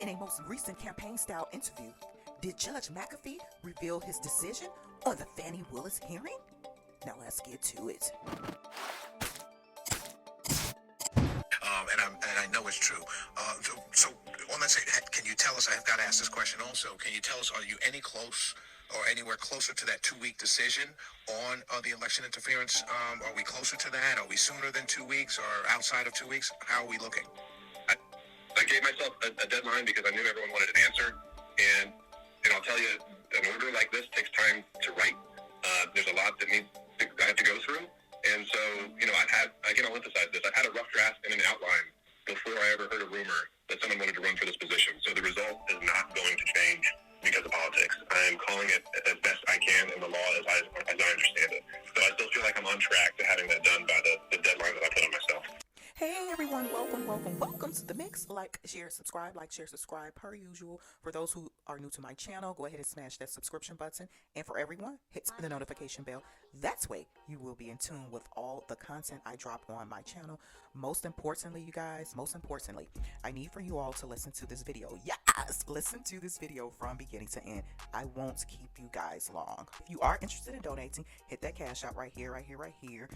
In a most recent campaign-style interview, did Judge Mcafee reveal his decision on the Fani Willis hearing? Now let's get to it. And I know it's true. So on that side, can you tell us, I've got to ask this question also, can you tell us, are you any close or anywhere closer to that 2-week decision on the election interference? Are we closer to that? Are we sooner than 2 weeks or outside of 2 weeks? How are we looking? I gave myself a deadline because I knew everyone wanted an answer. And I'll tell you, an order like this takes time to write. There's a lot that I have to go through. And so, I'll emphasize this. I've had a rough draft and an outline before I ever heard a rumor that someone wanted to run for this position. So the result is not going to change because of politics. I am calling it as best I can in the law as I understand it. So I still feel like I'm on track to having that done by the deadline that I put on myself. Hey everyone, welcome to the mix. Like, share, subscribe per usual. For those who are new to my channel, go ahead and smash that subscription button. And for everyone, hit the notification bell. That's way you will be in tune with all the content I drop on my channel. Most importantly, you guys, I need for you all to listen to this video. Yes, listen to this video from beginning to end. I won't keep you guys long. If you are interested in donating, hit that cash out right here.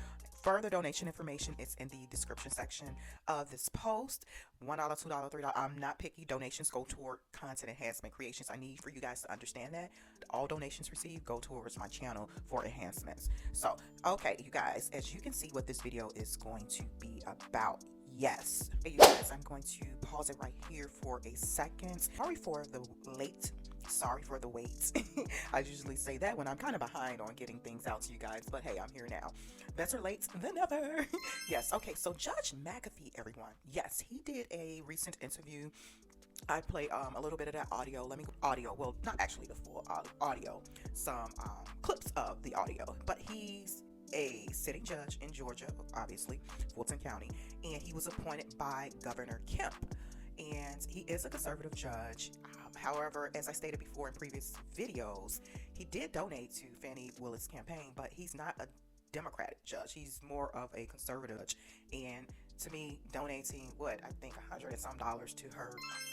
Further donation information is in the description section of this post. $1, $2, $3. I'm not picky. Donations go toward content enhancement creations. I need for you guys to understand that all donations received go towards my channel for enhancements. So, okay, you guys, as you can see what this video is going to be about. Yes. Hey, you guys, I'm going to pause it right here for a second. Sorry for the wait. I usually say that when I'm kind of behind on getting things out to you guys, but hey, I'm here now. Better late than never. Yes, okay, so Judge Mcafee, everyone. Yes, he did a recent interview. I play a little bit of that audio. Well, not actually the full audio, some clips of the audio, but he's a sitting judge in Georgia, obviously, Fulton County, and he was appointed by Governor Kemp. And he is a conservative judge. However, as I stated before in previous videos, he did donate to Fani Willis' campaign, but he's not a Democratic judge. He's more of a conservative judge. And to me, donating $100 and some to her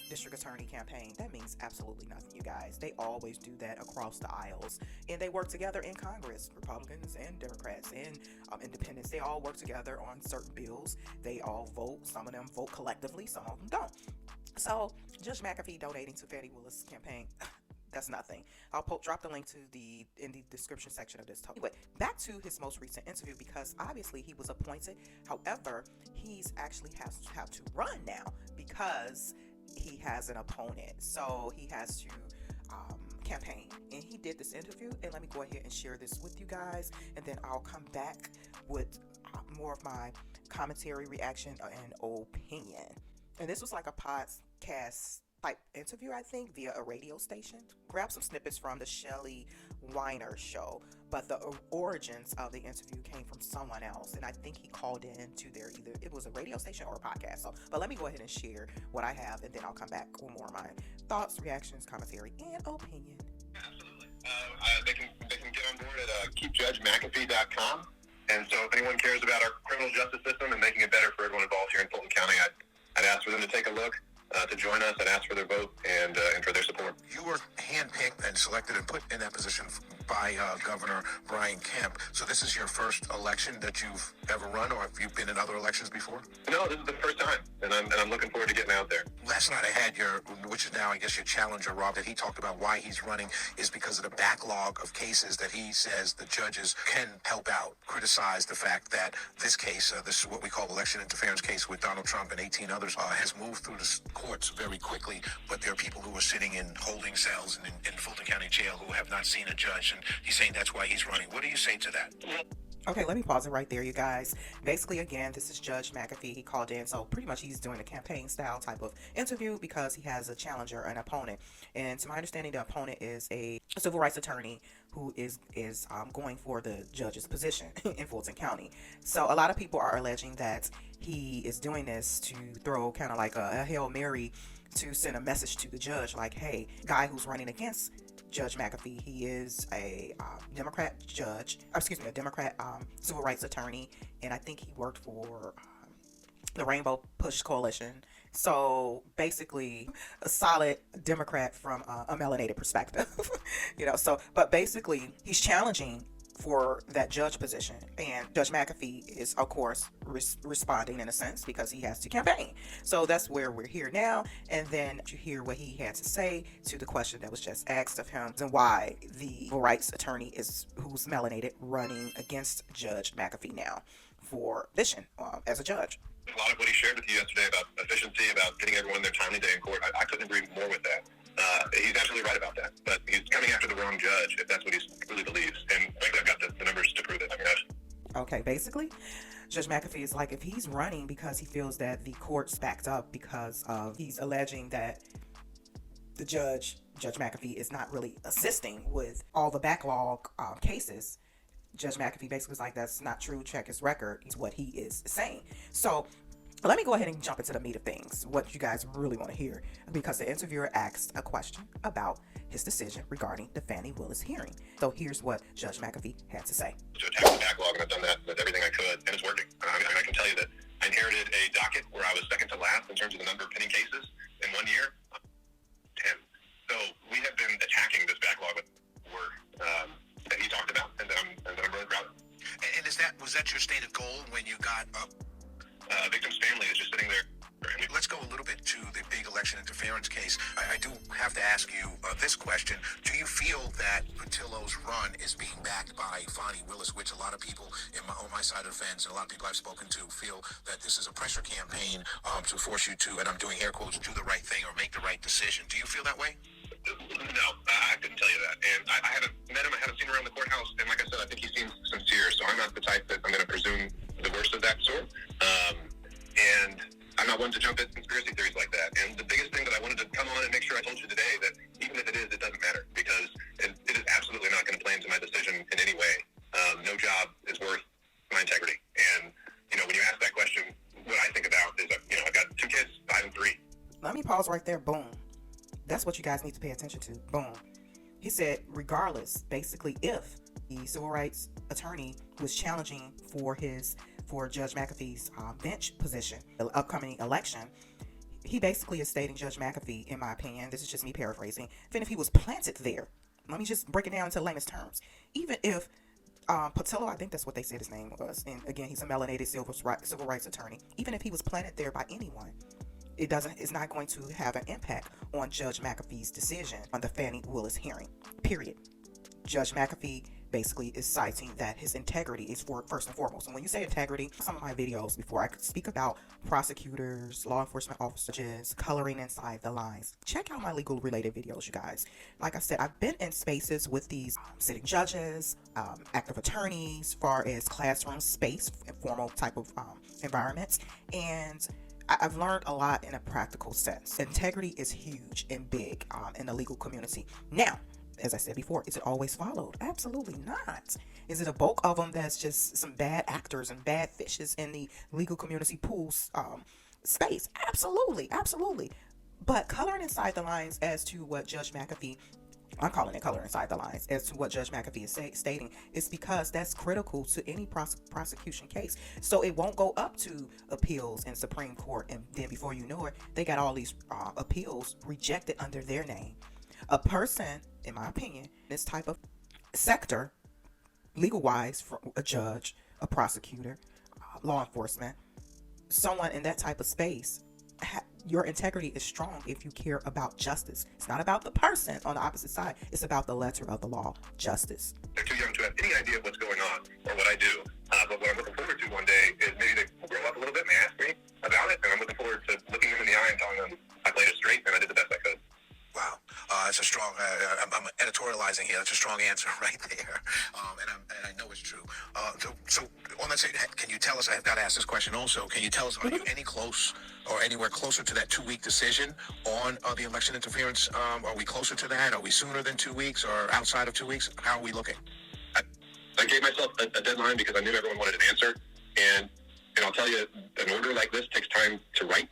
district attorney campaign, that means absolutely nothing, you guys. They always do that across the aisles, and they work together in Congress. Republicans and Democrats and independents, they all work together on certain bills. They all vote. Some of them vote collectively, some of them don't. So Judge Mcafee donating to Fani Willis' campaign, that's nothing. I'll drop the link in the description section of this talk. Anyway, back to his most recent interview, because obviously he was appointed. However, he's actually have to run now because he has an opponent. So he has to campaign. And he did this interview, and let me go ahead and share this with you guys, and then I'll come back with more of my commentary, reaction, and opinion. And this was like a podcast type interview, I think, via a radio station. Grab some snippets from the Shelley Weiner show, but the origins of the interview came from someone else, and I think he called in to either it was a radio station or a podcast. So, but let me go ahead and share what I have, and then I'll come back with more of my thoughts, reactions, commentary, and opinion. Absolutely. They can get on board at keepjudgemcafee.com. And so if anyone cares about our criminal justice system and making it better for everyone involved here in Fulton County, I'd ask for them to take a look, to join us. I'd ask for their vote and for their support. You were handpicked and selected and put in that position by Governor Brian Kemp. So this is your first election that you've ever run, or have you been in other elections before? No, this is the first time, and I'm looking forward to getting out there. Last night I had which is now I guess your challenger, Rob, that he talked about why he's running is because of the backlog of cases that he says the judges can help out. Criticize the fact that this case, this is what we call election interference case with Donald Trump and 18 others, has moved through the courts very quickly, but there are people who are sitting in holding cells in Fulton County Jail who have not seen a judge, and he's saying that's why he's running. What do you say to that? Okay, let me pause it right there, you guys. Basically, again, this is Judge Mcafee. He called in, so pretty much he's doing a campaign style type of interview because he has a challenger, an opponent. And to my understanding, the opponent is a civil rights attorney who is going for the judge's position in Fulton County. So a lot of people are alleging that he is doing this to throw kind of like a Hail Mary to send a message to the judge, like, hey, guy who's running against Judge Mcafee, he is a Democrat civil rights attorney, and I think he worked for the Rainbow Push Coalition. So basically, a solid Democrat from a melanated perspective, So, but basically, he's challenging for that judge position, and Judge McAfee is, of course, responding in a sense because he has to campaign. So that's where we're here now. And then you hear what he had to say to the question that was just asked of him, and why the civil rights attorney who's melanated running against Judge McAfee now for position as a judge. A lot of what he shared with you yesterday about efficiency, about getting everyone their timely day in court, I couldn't agree more with that. He's absolutely right about that. But he's coming after the wrong judge, if that's what he really believes. And frankly, I've got the numbers to prove it. Okay, basically, Judge McAfee is like, if he's running because he feels that the court's backed up because of, he's alleging that the Judge McAfee, is not really assisting with all the backlog cases. Judge McAfee basically was like, that's not true. Check his record. It's what he is saying. So let me go ahead and jump into the meat of things, what you guys really want to hear, because the interviewer asked a question about his decision regarding the Fani Willis hearing. So here's what Judge McAfee had to say. To attack the backlog, and I've done that with everything I could, and it's working. I can tell you that I inherited a docket where I was second to last in terms of the number of pending cases in 1 year, 10. So we have been attacking this backlog with work that he talked about, and that I'm really proud of. And was that your stated goal when you got up? Victim's family is just sitting there. Let's go a little bit to the big election interference case. I do have to ask you this question. Do you feel that Patillo's run is being backed by Fani Willis, which a lot of people on my side of the fence, and a lot of people I've spoken to, feel that this is a pressure campaign to force you to, and I'm doing air quotes, do the right thing or make the right decision? Do you feel that way? No, I couldn't tell you that. And I haven't met him. I haven't seen him around the courthouse. And like I said, I think he seems sincere. So I'm not the type that I'm going to presume the worst of that sort. And I'm not one to jump at conspiracy theories like that. And the biggest thing that I wanted to come on and make sure I told you today, that even if it is, it doesn't matter, because it is absolutely not going to play into my decision in any way. No job is worth my integrity. And, when you ask that question, what I think about is, I've got 2 kids, 5 and 3. Let me pause right there. Boom. That's what you guys need to pay attention to. Boom. He said, regardless, basically, if the civil rights attorney was challenging for Judge McAfee's bench position, the upcoming election, he basically is stating, Judge McAfee, in my opinion, this is just me paraphrasing, even if he was planted there, let me just break it down into layman's terms, even if Patillo, I think that's what they said his name was, and again, he's a melanated civil rights attorney, even if he was planted there by anyone, it's not going to have an impact on Judge McAfee's decision on the Fani Willis hearing, period. Judge McAfee basically is citing that his integrity is first and foremost. And when you say integrity, some of my videos before, I could speak about prosecutors, law enforcement officers, coloring inside the lines. Check out my legal related videos, you guys. Like I said, I've been in spaces with these sitting judges, active attorneys, far as classroom space, formal type of environments, and I've learned a lot in a practical sense. Integrity is huge and big in the legal community. Now, as I said before, is it always followed? Absolutely not. Is it a bulk of them that's just some bad actors and bad fishes in the legal community pools space? Absolutely, absolutely. But coloring inside the lines as to what Judge McAfee, I'm calling it color inside the lines, as to what Judge McAfee is stating, is because that's critical to any prosecution case. So it won't go up to appeals in Supreme Court, and then before you know it, they got all these appeals rejected under their name. A person, in my opinion, this type of sector, legal-wise, a judge, a prosecutor, law enforcement, someone in that type of space, your integrity is strong if you care about justice. It's not about the person on the opposite side. It's about the letter of the law, justice. They're too young to have any idea of what's going on or what I do. But what I'm looking forward to one day is maybe they will grow up a little bit and ask me about it. And I'm looking forward to looking them in the eye and telling them I played it straight and I did the best I could. Wow, that's a strong. I'm editorializing here. That's a strong answer right there, and I know it's true. So on that side, can you tell us? I've got to ask this question also. Can you tell us, are you any close or anywhere closer to that 2-week decision on the election interference? Are we closer to that? Are we sooner than 2 weeks or outside of 2 weeks? How are we looking? I gave myself a deadline because I knew everyone wanted an answer, and I'll tell you, an order like this takes time to write.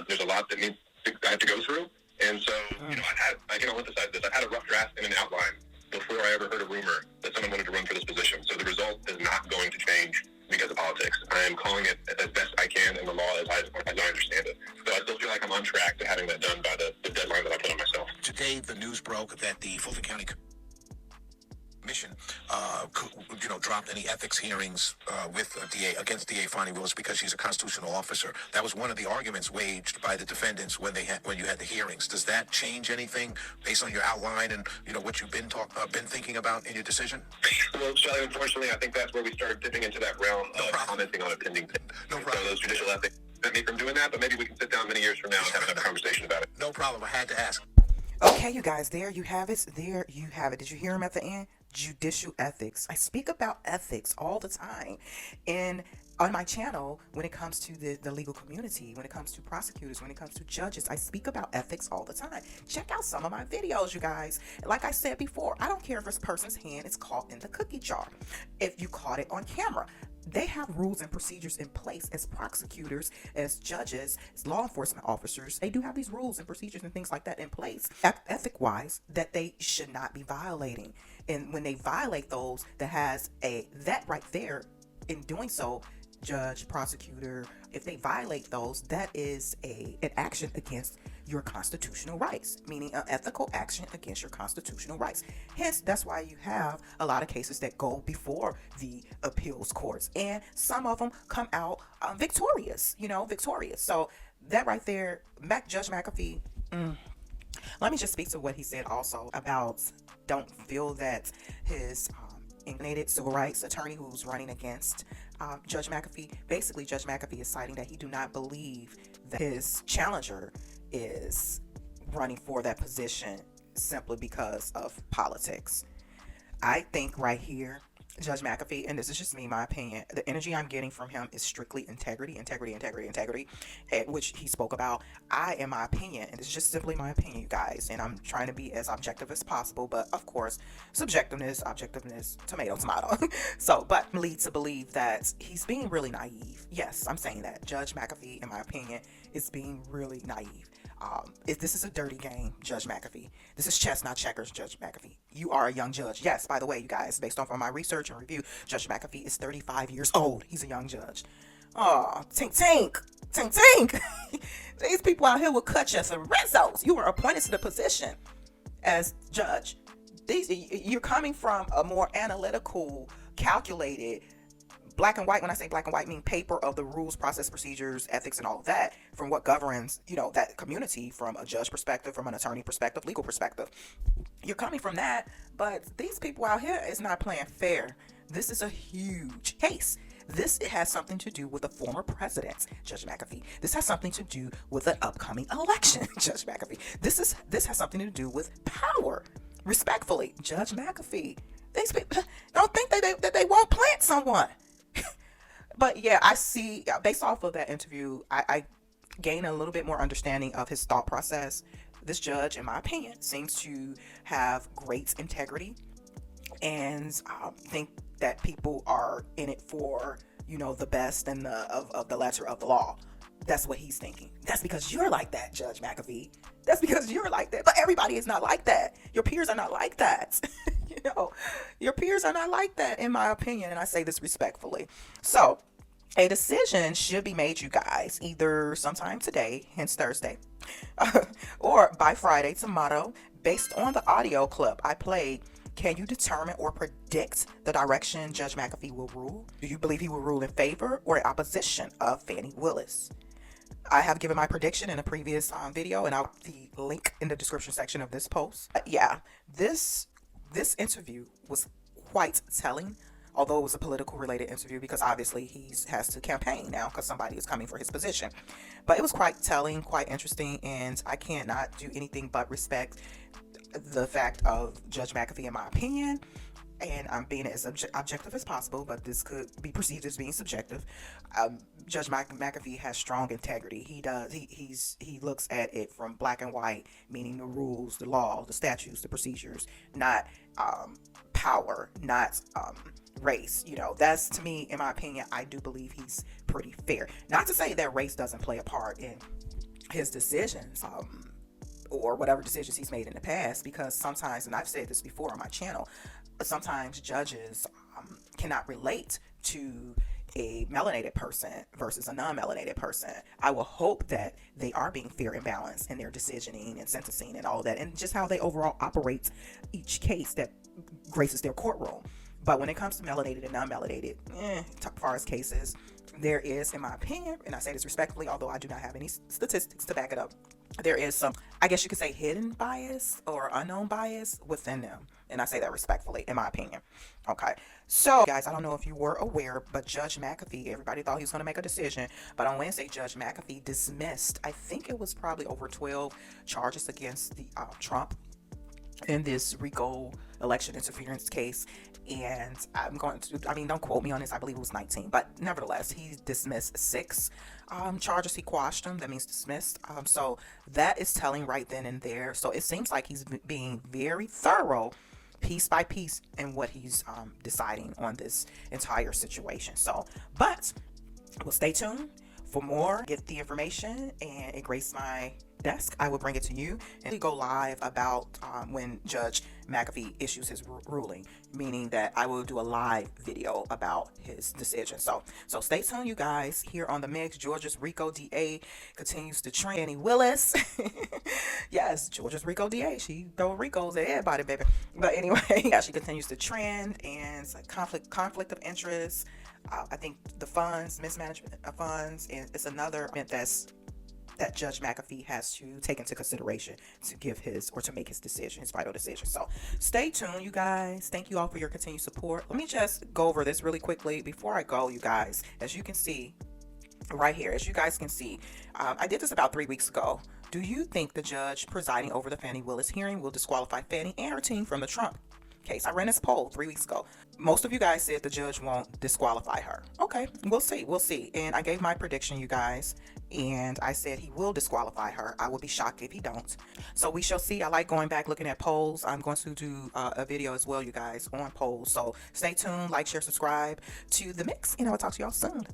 There's a lot that I have to go through. And so, I can emphasize this, I've had a rough draft and an outline before I ever heard a rumor that someone wanted to run for this position. So the result is not going to change because of politics. I am calling it as best I can in the law as I understand it. So I still feel like today the news broke that the Fulton County Commission, dropped any ethics hearings with DA against DA Fani Willis because she's a constitutional officer. That was one of the arguments waged by the defendants when you had the hearings. Does that change anything based on your outline and what you've been thinking about in your decision? Well, Shelly, unfortunately, I think that's where we started dipping into that realm of commenting on a pending thing. No problem. So those judicial ethics prevent me from doing that, but maybe we can sit down many years from now and have another conversation about it. No problem. I had to ask. Okay, you guys, there you have it. There you have it. Did you hear him at the end? Judicial ethics. I speak about ethics all the time on my channel when it comes to the legal community, when it comes to prosecutors, when it comes to judges. I speak about ethics all the time. Check out some of my videos, you guys. Like I said before, I don't care if this person's hand is caught in the cookie jar. If you caught it on camera, they have rules and procedures in place as prosecutors, as judges, as law enforcement officers. They do have these rules and procedures and things like that in place, ethic-wise, that they should not be violating. And when they violate those, that right there, in doing so, judge, prosecutor, if they violate those, that is an action against your constitutional rights, meaning an ethical action against your constitutional rights. Hence, that's why you have a lot of cases that go before the appeals courts, and some of them come out victorious. So that right there, Judge Mcafee. Let me just speak to what he said also about don't feel that his incarnated civil rights attorney who's running against Judge Mcafee. Basically, Judge Mcafee is citing that he do not believe that his challenger is running for that position simply because of politics. I think right here, Judge Mcafee, and this is just me, my opinion, the energy I'm getting from him is strictly integrity, which he spoke about. In my opinion, and it's just simply my opinion, you guys, and I'm trying to be as objective as possible, but of course, subjectiveness, objectiveness, tomato. But lead to believe that he's being really naive. Yes, I'm saying that. Judge Mcafee, in my opinion, is being really naive. This is a dirty game, Judge Mcafee. This is chess, not checkers, Judge Mcafee. You are a young judge. Yes, by the way, you guys, based off of my research and review, Judge Mcafee is 35 years old. He's a young judge. Oh, tink. These people out here will cut you some Rizzos. You were appointed to the position as judge. You're coming from a more analytical, calculated, black and white. When I say black and white, I mean paper of the rules, process, procedures, ethics, and all of that, from what governs, that community, from a judge perspective, from an attorney perspective, legal perspective. You're coming from that, but these people out here is not playing fair. This is a huge case. This has something to do with the former president, Judge Mcafee. This has something to do with an upcoming election, Judge Mcafee. This has something to do with power. Respectfully, Judge Mcafee. These people don't think that they won't plant someone. But yeah, I see, based off of that interview, I gain a little bit more understanding of his thought process. This judge, in my opinion, seems to have great integrity and think that people are in it for, the best and of the letter of the law. That's what he's thinking. That's because you're like that, Judge Mcafee. That's because you're like that. But everybody is not like that. Your peers are not like that. Your peers are not like that, in my opinion. And I say this respectfully. So a decision should be made, you guys, either sometime today, hence Thursday, or by Friday, tomorrow, based on the audio clip I played. Can you determine or predict the direction Judge Mcafee will rule? Do you believe he will rule in favor or in opposition of Fani Willis? I have given my prediction in a previous video, and I'll put the link in the description section of this post. This interview was quite telling, although it was a political related interview, because obviously he has to campaign now because somebody is coming for his position. But it was quite telling, quite interesting, and I cannot do anything but respect the fact of Judge Mcafee, in my opinion. And I'm being as objective as possible, but this could be perceived as being subjective. Judge Mcafee has strong integrity. He looks at it from black and white, meaning the rules, the law, the statutes, the procedures, not power, not race. That's, to me, in my opinion, I do believe he's pretty fair. Not to say that race doesn't play a part in his decisions, or whatever decisions he's made in the past, because sometimes, and I've said this before on my channel, sometimes judges cannot relate to a melanated person versus a non-melanated person. I will hope that they are being fair and balanced in their decisioning and sentencing and all that, and just how they overall operate each case that graces their courtroom. But when it comes to melanated and non-melanated, as far as cases, there is, in my opinion, and I say this respectfully, although I do not have any statistics to back it up, there is some, I guess you could say, hidden bias or unknown bias within them. And I say that respectfully, in my opinion. Okay. So, guys, I don't know if you were aware, but Judge Mcafee, everybody thought he was going to make a decision. But on Wednesday, Judge Mcafee dismissed, I think it was probably over 12 charges against the Trump in this RICO election interference case. And I'm going to, I mean, don't quote me on this, I believe it was 19, but nevertheless, he dismissed 6 charges. He quashed them, that means dismissed. So that is telling right then and there. So it seems like he's being very thorough, piece by piece, in what he's deciding on this entire situation. So, but we'll stay tuned for more. Get the information and it grace my desk, I will bring it to you, and we go live about when Judge Mcafee issues his ruling, meaning that I will do a live video about his decision. So stay tuned, you guys. Here on the mix, Georgia's RICO DA continues to trend. Fani Willis, yes, Georgia's RICO DA. She throw RICOs at everybody, baby. But anyway, yeah, she continues to trend, and it's like conflict of interest. I think the funds, mismanagement of funds, and it's another event that Judge Mcafee has to take into consideration to give his, or to make his decision, his final decision. So stay tuned, you guys. Thank you all for your continued support. Let me just go over this really quickly before I go, you guys. As you can see right here, as you guys can see, I did this about 3 weeks ago. Do you think the judge presiding over the Fani Willis hearing will disqualify Fani and her team from the Trump case? I ran this poll 3 weeks ago. Most of you guys said the judge won't disqualify her. Okay, we'll see. And I gave my prediction, you guys, and I said he will disqualify her. I would be shocked if he don't. So we shall see. I like going back looking at polls. I'm going to do a video as well, you guys, on polls. So stay tuned, like, share, subscribe to the mix, and I will talk to y'all soon.